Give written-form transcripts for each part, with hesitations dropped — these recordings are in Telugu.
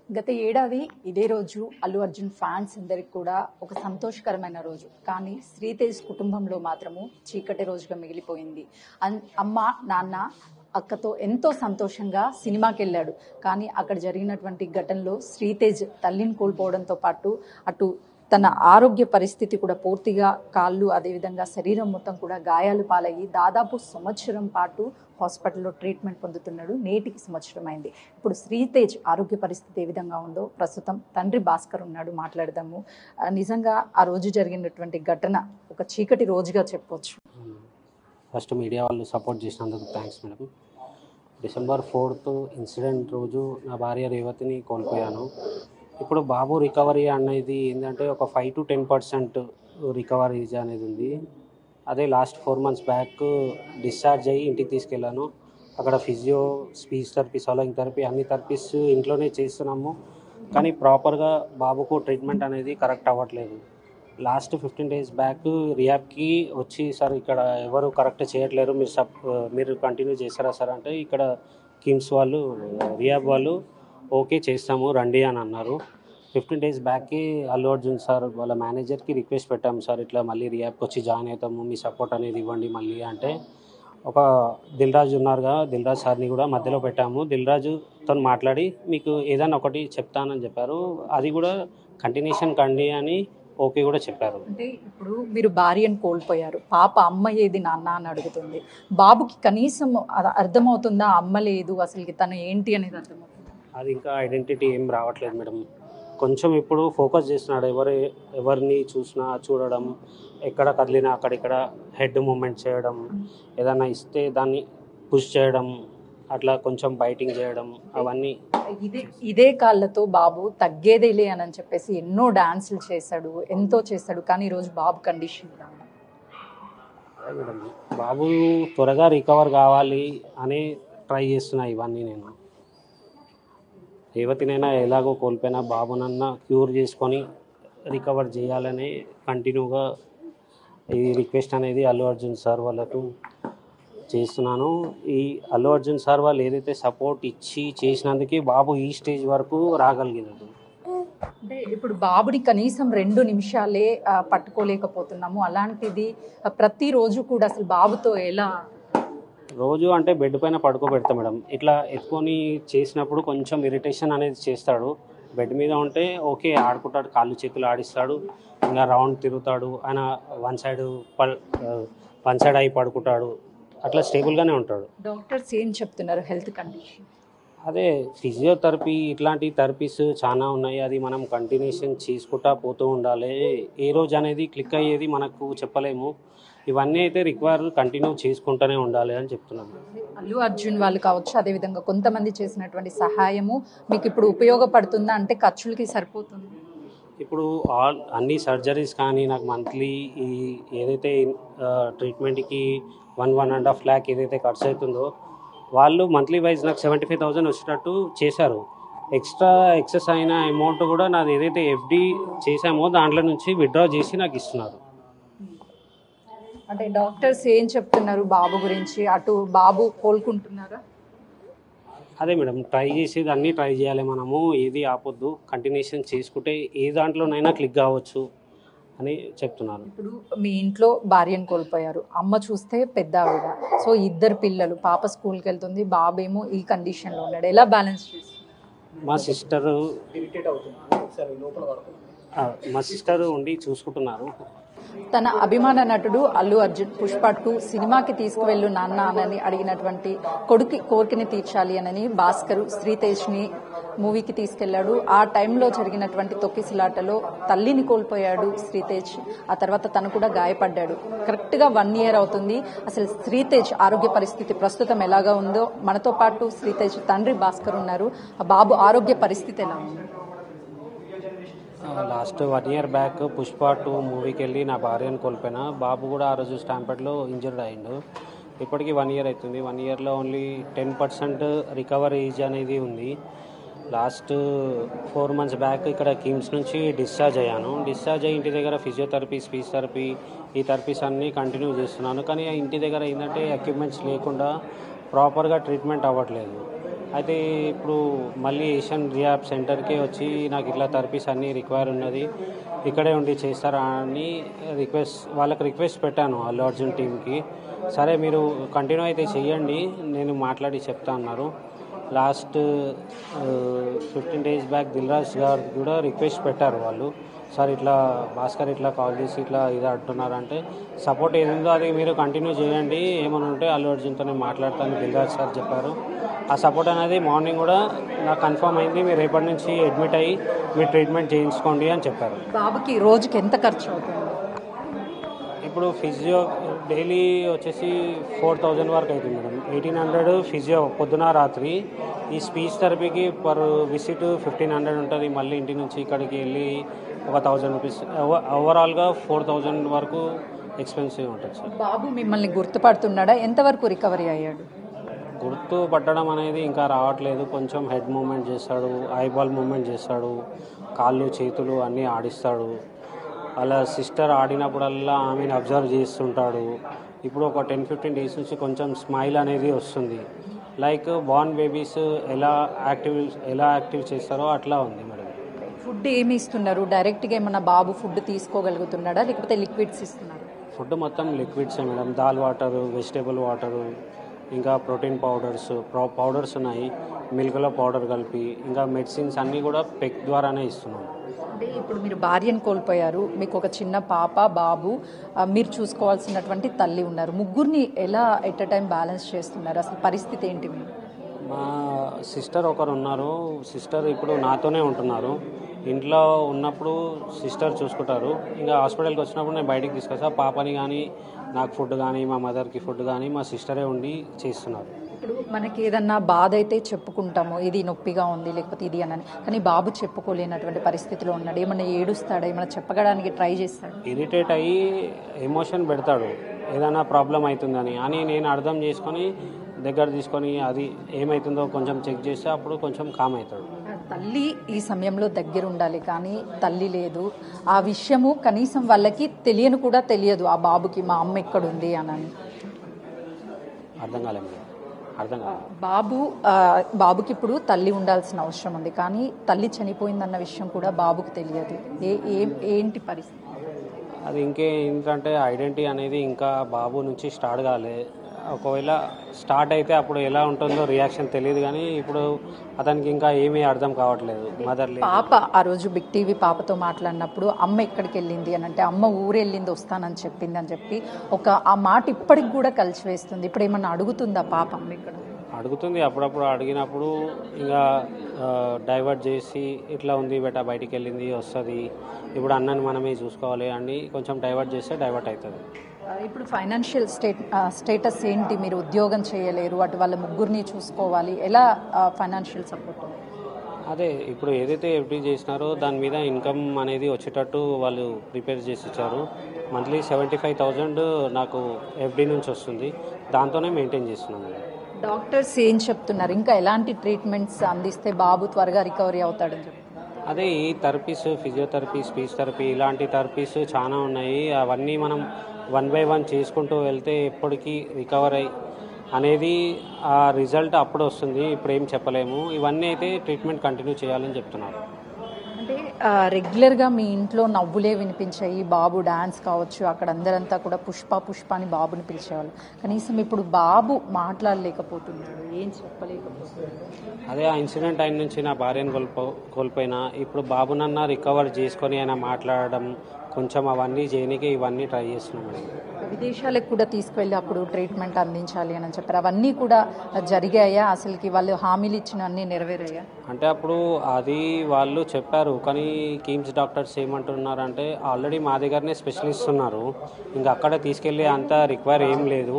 గత ఏడాది ఇదే రోజు అల్లు అర్జున్ ఫ్యాన్స్ అందరికి కూడా ఒక సంతోషకరమైన రోజు. కానీ శ్రీతేజ్ కుటుంబంలో మాత్రము చీకటి రోజుగా మిగిలిపోయింది. అమ్మ నాన్న అక్కతో ఎంతో సంతోషంగా సినిమాకి వెళ్ళాడు. కానీ అక్కడ జరిగినటువంటి ఘటనలో శ్రీతేజ్ తల్లిని కోల్పోవడంతో పాటు అటు తన ఆరోగ్య పరిస్థితి కూడా పూర్తిగా కాళ్ళు అదేవిధంగా శరీరం మొత్తం కూడా గాయాలు పాలయ్యి దాదాపు సంవత్సరం పాటు హాస్పిటల్లో ట్రీట్మెంట్ పొందుతున్నాడు. నేటికి సంవత్సరం అయింది. ఇప్పుడు శ్రీతేజ్ ఆరోగ్య పరిస్థితి ఏ విధంగా ఉందో ప్రస్తుతం తండ్రి భాస్కర్ ఉన్నాడు, మాట్లాడదాము. నిజంగా ఆ రోజు జరిగినటువంటి ఘటన ఒక చీకటి రోజుగా చెప్పొచ్చు. ఫస్ట్ మీడియా వాళ్ళు సపోర్ట్ చేసినందుకు thanks madam. December 4th incident రోజు నా భార్య రేవతిని కోల్పోయాను. ఇప్పుడు బాబు రికవరీ అనేది ఏంటంటే ఒక 5 to 10% రికవరీ అనేది ఉంది. అదే లాస్ట్ 4 months బ్యాక్ డిశ్చార్జ్ అయ్యి ఇంటికి తీసుకెళ్ళాను. అక్కడ ఫిజియో, స్పీచ్ థెరపీ, సాలోయింగ్ థెరపీ అన్ని థెరపీస్ ఇంట్లోనే చేస్తున్నాము. కానీ ప్రాపర్గా బాబుకు ట్రీట్మెంట్ అనేది కరెక్ట్ అవ్వట్లేదు. లాస్ట్ 15 days బ్యాక్ రియాబ్కి వచ్చి సార్ ఇక్కడ ఎవరు కరెక్ట్ చేయట్లేరు, మీరు కంటిన్యూ చేస్తారా సార్ అంటే ఇక్కడ కిమ్స్ వాళ్ళు రియాబ్ వాళ్ళు ఓకే చేస్తాము రండి అని అన్నారు. 15 days బ్యాక్కి అల్లు అర్జున్ సార్ వాళ్ళ మేనేజర్కి రిక్వెస్ట్ పెట్టాము, సార్ ఇట్లా మళ్ళీ రియాబ్కి వచ్చి జాయిన్ అవుతాము, మీ సపోర్ట్ అనేది ఇవ్వండి మళ్ళీ అంటే ఒక దిల్రాజు ఉన్నారుగా, దిల్రాజు సార్ని కూడా మధ్యలో పెట్టాము. దిల్రాజుతో మాట్లాడి మీకు ఏదైనా ఒకటి చెప్తానని చెప్పారు. అది కూడా కంటిన్యూషన్ కండి అని ఓకే కూడా చెప్పారు. అంటే ఇప్పుడు మీరు భార్యను కోల్పోయారు, పాప అమ్మ ఏది నాన్న అని అడుగుతుంది. బాబుకి కనీసం అర్థమవుతుందా అమ్మ లేదు అసలుకి తను ఏంటి అనేది అర్థమవుతుంది? అది ఇంకా ఐడెంటిటీ ఏం రావట్లేదు మేడం. కొంచెం ఇప్పుడు ఫోకస్ చేస్తున్నాడు, ఎవరిని చూడడం, ఎక్కడ కదిలినా అక్కడిక్కడ హెడ్ మూమెంట్ చేయడం, ఏదైనా ఇస్తే దాన్ని పుష్ చేయడం, అట్లా కొంచెం బైటింగ్ చేయడం, అవన్నీ ఇదే కాళ్ళతో బాబు తగ్గేదేలే అని చెప్పేసి ఎన్నో డాన్సులు చేశాడు, ఎంతో చేశాడు. కానీ ఈరోజు బాబు కండిషన్ అదే మేడం, బాబు త్వరగా రికవర్ కావాలి అని ట్రై చేస్తున్నా. ఇవన్నీ నేను రేవతినైనా ఎలాగో కోల్పోయినా బాబునన్నా క్యూర్ చేసుకొని రికవర్ చేయాలని కంటిన్యూగా ఈ రిక్వెస్ట్ అనేది అల్లు అర్జున్ సార్ వాళ్ళకు చేస్తున్నాను. ఈ అల్లు అర్జున్ సార్ వాళ్ళు ఏదైతే సపోర్ట్ ఇచ్చి చేసినందుకే బాబు ఈ స్టేజ్ వరకు రాగలిగినది. అంటే ఇప్పుడు బాబుని కనీసం 2 నిమిషాలే పట్టుకోలేకపోతున్నాము. అలాంటిది ప్రతిరోజు కూడా అసలు బాబుతో ఎలా? రోజు అంటే బెడ్ పైన పడుకోబెడతా మేడం. ఇట్లా ఎత్తుకొని చేసినప్పుడు కొంచెం ఇరిటేషన్ అనేది చేస్తాడు. బెడ్ మీద ఉంటే ఓకే ఆడుకుంటాడు, కాళ్ళు చేతులు ఆడిస్తాడు, ఇంకా రౌండ్ తిరుగుతాడు, ఆయన వన్ సైడ్ అయి పడుకుంటాడు, అట్లా స్టేబుల్గానే ఉంటాడు. డాక్టర్స్ ఏం చెప్తున్నారు హెల్త్ కండిషన్? అదే ఫిజియోథెరపీ ఇట్లాంటి థెరపీస్ చాలా ఉన్నాయి. అది మనం కంటిన్యూషన్ చేసుకుంటా పోతూ ఉండాలి. ఏ రోజు అనేది క్లిక్ అయ్యేది మనకు చెప్పలేము. ఇవన్నీ అయితే కంటిన్యూ చేసుకుంటూనే ఉండాలి అని చెప్తున్నాను. అల్లు అర్జున్ వాళ్ళు కావచ్చు, అదేవిధంగా కొంతమంది చేసినటువంటి సహాయము మీకు ఇప్పుడు ఉపయోగపడుతుందా? అంటే ఖర్చులకి సరిపోతుంది? ఇప్పుడు అన్ని సర్జరీస్ కానీ నాకు మంత్లీ ఈ ఏదైతే ట్రీట్మెంట్కి 1.5 lakh ఏదైతే ఖర్చు అవుతుందో వాళ్ళు మంత్లీ వైజ్ నాకు 75,000 వచ్చేటట్టు చేశారు. ఎక్స్ట్రా ఎక్సెస్ అయిన అమౌంట్ కూడా నాది ఏదైతే ఎఫ్డి చేశామో దాంట్లో నుంచి విత్డ్రా చేసి నాకు ఇస్తున్నారు. అంటే డాక్టర్స్ ఏం చెప్తున్నారు బాబు గురించి? అటు బాబు కోలుకుంటున్నారా? అదే మేడం, అన్నీ ట్రై చేయాలి మనము, ఏది ఆపొద్దు, కంటిన్యూషన్ చేసుకుంటే ఏ దాంట్లోనైనా క్లిక్ కావచ్చు అని చెప్తున్నారు. ఇప్పుడు మీ ఇంట్లో భార్యను కోల్పోయారు, అమ్మ చూస్తే పెద్ద ఆవిడ, సో 2 పిల్లలు, పాప స్కూల్కి వెళ్తుంది, బాబేమో ఈ కండిషన్లో ఉన్నాడు, ఎలా బ్యాలెన్స్ చేస్తున్నారు? మా సిస్టర్ ఉండి చూసుకుంటున్నారు. తన అభిమాన నటుడు అల్లు అర్జున్ పుష్ప 2 సినిమాకి తీసుకువెళ్ళు నాన్న అని అడిగినటువంటి కొడుకు కోరికని తీర్చాలి అని భాస్కర్ శ్రీతేజ్ని మూవీకి తీసుకెళ్లాడు. ఆ టైంలో జరిగినటువంటి తొక్కిసలాటలో తల్లిని కోల్పోయాడు శ్రీతేజ్. ఆ తర్వాత తను కూడా గాయపడ్డాడు. కరెక్ట్గా 1 year అవుతుంది. అసలు శ్రీతేజ్ ఆరోగ్య పరిస్థితి ప్రస్తుతం ఎలాగా ఉందో, మనతో పాటు శ్రీతేజ్ తండ్రి భాస్కర్ ఉన్నారు. ఆ బాబు ఆరోగ్య పరిస్థితి ఎలా ఉంది? లాస్ట్ 1 year బ్యాక్ పుష్ప 2 మూవీకి వెళ్ళి నా భార్యను కోల్పోయినా. బాబు కూడా ఆ రోజు స్టాంపెడ్లో ఇంజర్డ్ అయ్యిండు. ఇప్పటికీ 1 year అవుతుంది. 1 yearలో ఓన్లీ 10% రికవరీ ఏజ్ అనేది ఉంది. లాస్ట్ 4 months బ్యాక్ ఇక్కడ కిమ్స్ నుంచి డిశ్చార్జ్ అయ్యాను. డిశ్చార్జ్ అయ్యి ఇంటి దగ్గర ఫిజియోథెరపీ, స్పీచ్ థెరపీ ఈ థెరపీస్ అన్నీ కంటిన్యూ చేస్తున్నాను. కానీ ఇంటి దగ్గర ఏంటంటే ఎక్విప్మెంట్స్ లేకుండా ప్రాపర్గా ట్రీట్మెంట్ అవ్వట్లేదు. అయితే ఇప్పుడు మళ్ళీ ఏషియన్ రిహాబ్ సెంటర్కి వచ్చి నాకు ఇట్లా థెరపీస్ అన్నీ రిక్వైర్ ఉన్నది, ఇక్కడే ఉండి చేస్తారా అని వాళ్ళకి రిక్వెస్ట్ పెట్టాను అల్లు అర్జున్ టీంకి. సరే మీరు కంటిన్యూ అయితే చెయ్యండి, నేను మాట్లాడి చెప్తా అన్నారు. Last 15 days back Dil Raju గారు కూడా రిక్వెస్ట్ పెట్టారు వాళ్ళు, సార్ ఇట్లా భాస్కర్ ఇట్లా కాల్ చేసి ఇట్లా ఇది అంటున్నారంటే సపోర్ట్ ఏది ఉందో అది మీరు కంటిన్యూ చేయండి, ఏమైనా ఉంటే అల్లు అర్జున్తో నేను మాట్లాడతాను దిల్ రాజు సార్ చెప్పారు. ఆ సపోర్ట్ అనేది మార్నింగ్ కూడా నాకు కన్ఫర్మ్ అయింది, మీరు రేపటి నుంచి అడ్మిట్ అయ్యి మీరు ట్రీట్మెంట్ చేయించుకోండి అని చెప్పారు. బాబుకి రోజుకి ఎంత ఖర్చు అవుతుంది? ఇప్పుడు ఫిజియో డైలీ వచ్చేసి 4000 వరకు అవుతుంది మేడం. 1800 ఫిజియో పొద్దున రాత్రి. ఈ స్పీచ్ థెరపీకి పర్ విజిట్ 1500 ఉంటుంది. మళ్ళీ ఇంటి నుంచి ఇక్కడికి వెళ్ళి ఒక 1000 రూపీస్, ఓవరాల్గా 4000 వరకు ఎక్స్పెన్సివ్ ఉంటుంది సార్. బాబు మిమ్మల్ని గుర్తుపడుతున్నాడా? ఎంతవరకు రికవరీ అయ్యాడు? గుర్తు పట్టడం అనేది ఇంకా రావట్లేదు. కొంచెం హెడ్ మూమెంట్ చేస్తాడు, ఐబాల్ మూమెంట్ చేస్తాడు, కాళ్ళు చేతులు అన్నీ ఆడిస్తాడు. అలా సిస్టర్ ఆడినప్పుడల్లా ఆమెను అబ్జర్వ్ చేస్తుంటాడు. ఇప్పుడు ఒక 10-15 days నుంచి కొంచెం స్మైల్ అనేది వస్తుంది. లైక్ బార్న్ బేబీస్ ఎలా యాక్టివ్ చేస్తారో అట్లా ఉంది మేడం. ఫుడ్ ఏమి ఇస్తున్నారు? డైరెక్ట్గా ఏమన్నా బాబు ఫుడ్ తీసుకోగలుగుతున్నాడా లేకపోతే లిక్విడ్స్ ఇస్తున్నారు? ఫుడ్ మొత్తం లిక్విడ్సే madam. Dal water, vegetable water, ఇంకా ప్రోటీన్ పౌడర్స్ ఉన్నాయి, మిల్క్లో పౌడర్ కలిపి, ఇంకా మెడిసిన్స్ అన్నీ కూడా పెక్ ద్వారానే ఇస్తున్నాం. అంటే ఇప్పుడు మీరు భార్యను కోల్పోయారు, మీకు ఒక చిన్న పాప బాబు, మీరు చూసుకోవాల్సినటువంటి తల్లి ఉన్నారు. ముగ్గురిని ఎలా ఎట్ ఎ టైం బ్యాలెన్స్ చేస్తున్నారు? అసలు పరిస్థితి ఏంటి? మా సిస్టర్ ఒకరు ఉన్నారు. సిస్టర్ ఇప్పుడు నాతోనే ఉంటున్నారు. ఇంట్లో ఉన్నప్పుడు సిస్టర్ చూసుకుంటారు. ఇంకా హాస్పిటల్కి వచ్చినప్పుడు నేను బయటికి తీసుకొస్తా. పాపని కానీ నాకు ఫుడ్ కానీ మా మదర్కి ఫుడ్ కానీ మా సిస్టరే ఉండి చేస్తున్నారు. ఇప్పుడు మనకి ఏదన్నా బాధ అయితే చెప్పుకుంటాము, ఇది నొప్పిగా ఉంది లేకపోతే ఇది అని, కానీ బాబు చెప్పుకోలేనటువంటి పరిస్థితిలో ఉన్నాడు. ఏమన్నా ఏడుస్తాడా? ఏమన్నా చెప్పడానికి ట్రై చేస్తాడు? ఇరిటేట్ అయ్యి ఎమోషన్ పెడతాడు, ఏదైనా ప్రాబ్లం అవుతుందని. అని నేను అర్థం చేసుకొని దగ్గర తీసుకొని అది ఏమవుతుందో కొంచెం చెక్ చేస్తే అప్పుడు కొంచెం కామ్ అవుతాడు. తల్లి ఈ సమయంలో దగ్గర ఉండాలి, కానీ తల్లి లేదు. ఆ విషయము కనీసం వాళ్ళకి తెలియను కూడా తెలియదు ఆ బాబుకి మా అమ్మ ఎక్కడ ఉంది అని. అర్థం కాలేదు. బాబుకి ఇప్పుడు తల్లి ఉండాల్సిన అవసరం ఉంది, కానీ తల్లి చనిపోయిందన్న విషయం కూడా బాబుకి తెలియదు. ఏంటి పరిస్థితి? అది ఏంటంటే ఐడెంటిటీ అనేది ఇంకా బాబు నుంచి స్టార్ట్ కాలే. ఒకవేళ స్టార్ట్ అయితే అప్పుడు ఎలా ఉంటుందో రియాక్షన్ తెలియదు, కానీ ఇప్పుడు అతనికి ఇంకా ఏమీ అర్థం కావట్లేదు. మదర్ పాప ఆ రోజు బిగ్ టీవీ పాపతో మాట్లాడినప్పుడు అమ్మ ఎక్కడికి వెళ్ళింది అని అంటే అమ్మ ఊరు వెళ్ళింది వస్తానని చెప్పింది అని చెప్పి ఆ మాట ఇప్పటికి కూడా కలిసి వేస్తుంది. ఇప్పుడు ఏమన్నా అడుగుతుందా పాప? అమ్మ ఇక్కడ అడుగుతుంది, అప్పుడప్పుడు అడిగినప్పుడు ఇంకా డైవర్ట్ చేసి ఇట్లా ఉంది బెట, బయటికి వెళ్ళింది వస్తుంది, ఇప్పుడు అన్నని మనమే చూసుకోవాలి అని కొంచెం డైవర్ట్ చేస్తే డైవర్ట్ అవుతుంది. ఇప్పుడు ఫైనాన్షియల్ స్టేటస్ ఏంటి? మీరు ఉద్యోగం చేయలేరు, అటు వాళ్ళ ముగ్గురిని చూసుకోవాలి, ఎలా ఫైనాన్షియల్ సపోర్ట్? అదే ఇప్పుడు ఏదైతే ఎఫ్డీ చేసినారో దాని మీద ఇన్కమ్ అనేది వచ్చేటట్టు వాళ్ళు ప్రిపేర్ చేసి ఇచ్చారు. మంత్లీ 75,000 నాకు ఎఫ్డీ నుంచి వస్తుంది, దాంతోనే మెయింటైన్ చేస్తున్నాను. డాక్టర్స్ ఏం చెప్తున్నారు? ఇంకా ఎలాంటి ట్రీట్మెంట్స్ అందిస్తే బాబు త్వరగా రికవరీ అవుతాడని చెప్పి? అదే ఈ థెరపీస్, ఫిజియోథెరపీ, స్పీచ్ థెరపీ ఇలాంటి థెరపీస్ చాలా ఉన్నాయి. అవన్నీ మనం 1 by 1 చేసుకుంటూ వెళ్తే ఎప్పటికీ రికవర్ అయ్యి అనేది ఆ రిజల్ట్ అప్పుడు వస్తుంది. ఇప్పుడు ఏం చెప్పలేము. ఇవన్నీ అయితే ట్రీట్మెంట్ కంటిన్యూ చేయాలని చెప్తున్నారు. అంటే రెగ్యులర్గా మీ ఇంట్లో నవ్వులే వినిపించాయి, బాబు డాన్స్ కావచ్చు, అక్కడ అందరంతా కూడా పుష్ప అని బాబుని పిలిచేవాళ్ళు. కనీసం ఇప్పుడు బాబు మాట్లాడలేకపోతున్నాడు, ఏం చెప్పలేకపోతున్నాడు. అదే ఆ ఇన్సిడెంట్ అయిన నుంచి నా భార్యను కోల్పోయినా ఇప్పుడు బాబునన్నా రికవర్ చేసుకొని ఆయన మాట్లాడడం, కొంచెం అవన్నీ చేయడానికి ఇవన్నీ ట్రై చేస్తున్నాం. విదేశాలకు కూడా తీసుకువెళ్ళి అప్పుడు ట్రీట్మెంట్ అందించాలి అని చెప్పారు. అవన్నీ కూడా జరిగాయా? అసలుకి వాళ్ళు హామీలు ఇచ్చిన అన్నీ నెరవేరాయా? అంటే అప్పుడు అది వాళ్ళు చెప్పారు, కానీ కిమ్స్ డాక్టర్స్ ఏమంటున్నారంటే ఆల్రెడీ మా దగ్గరనే స్పెషలిస్ట్ ఉన్నారు, ఇంకా అక్కడ తీసుకెళ్ళి అంత రిక్వైర్ ఏం లేదు,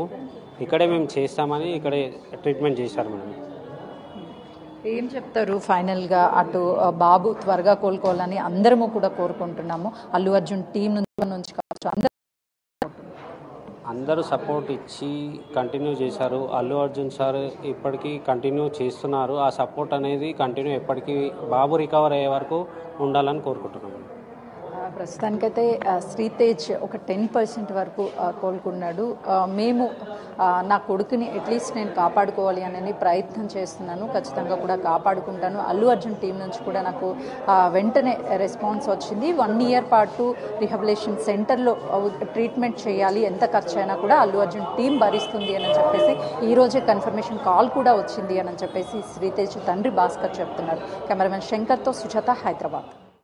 ఇక్కడే మేము చేస్తామని ఇక్కడే ట్రీట్మెంట్ చేశారు మేడం. ఏం చెప్తారు ఫైనల్గా? అటు బాబు త్వరగా కోలుకోవాలని అందరము కూడా కోరుకుంటున్నాము. అల్లు అర్జున్ టీం నుంచి కావచ్చు అందరూ సపోర్ట్ ఇచ్చి కంటిన్యూ చేశారు. అల్లు అర్జున్ సార్ ఇప్పటికీ కంటిన్యూ చేస్తున్నారు. ఆ సపోర్ట్ అనేది కంటిన్యూ ఎప్పటికీ బాబు రికవర్ అయ్యే వరకు ఉండాలని కోరుకుంటున్నాము. ప్రస్తుతానికైతే శ్రీతేజ్ ఒక 10% వరకు కోలుకున్నాడు. మేము నా కొడుకుని అట్లీస్ట్ నేను కాపాడుకోవాలి అని ప్రయత్నం చేస్తున్నాను. ఖచ్చితంగా కూడా కాపాడుకుంటాను. అల్లు అర్జున్ టీం నుంచి కూడా నాకు వెంటనే రెస్పాన్స్ వచ్చింది. 1 ఇయర్ పాటు రిహాబిలిటేషన్ సెంటర్లో ట్రీట్మెంట్ చేయాలి, ఎంత ఖర్చు అయినా కూడా అల్లు అర్జున్ టీం భరిస్తుంది అని చెప్పేసి ఈరోజే కన్ఫర్మేషన్ కాల్ కూడా వచ్చింది అని చెప్పేసి శ్రీతేజ్ తండ్రి భాస్కర్ చెప్తున్నారు. కెమెరామెన్ శంకర్తో సుజాత, హైదరాబాద్.